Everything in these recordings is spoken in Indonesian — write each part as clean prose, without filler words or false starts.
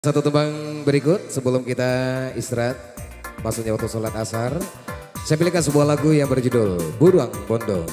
Satu tembang berikut sebelum kita istirahat, maksudnya waktu sholat asar. Saya pilihkan sebuah lagu yang berjudul Buruang Bondo.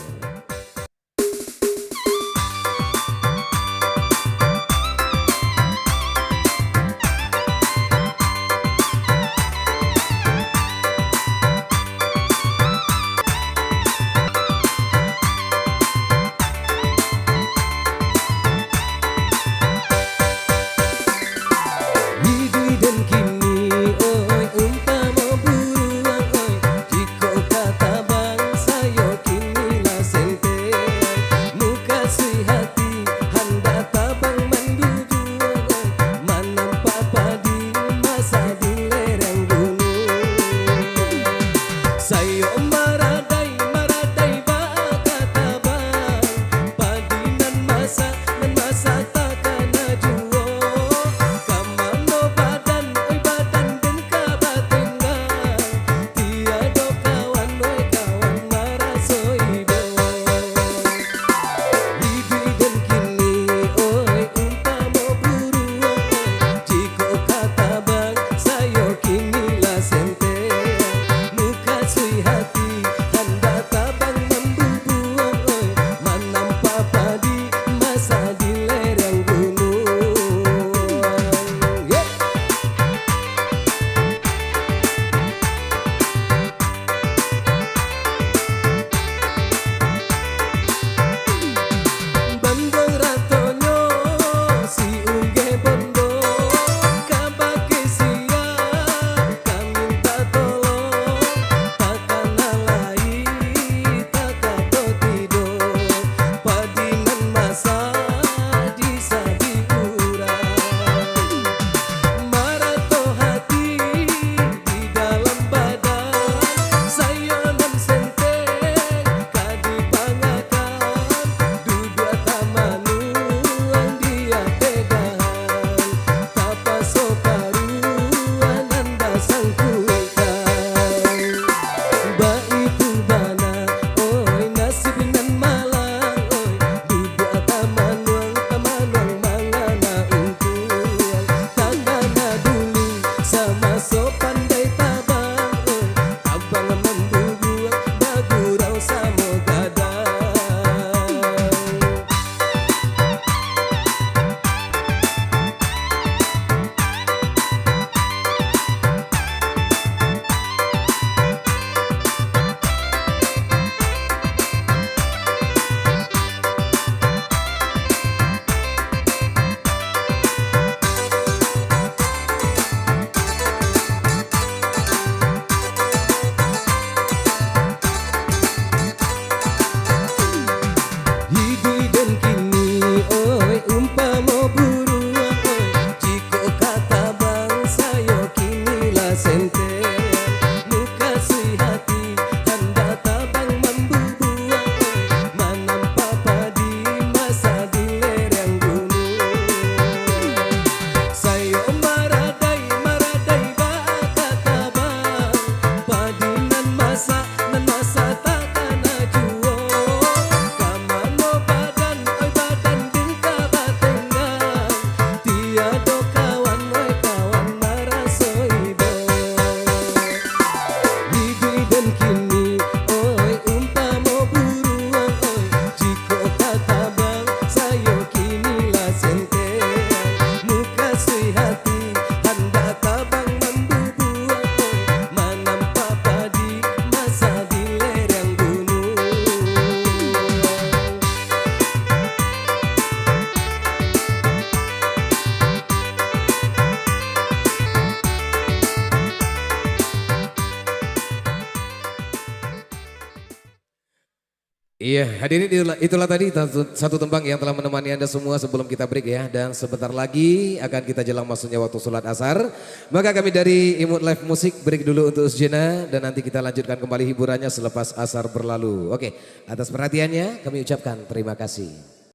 Iya, hadirin itulah tadi satu tembang yang telah menemani Anda semua sebelum kita break ya. Dan sebentar lagi akan kita jelang masuknya waktu sholat asar. Maka kami dari Imut Live Musik break dulu untuk sejenak. Dan nanti kita lanjutkan kembali hiburannya selepas asar berlalu. Oke, atas perhatiannya kami ucapkan terima kasih.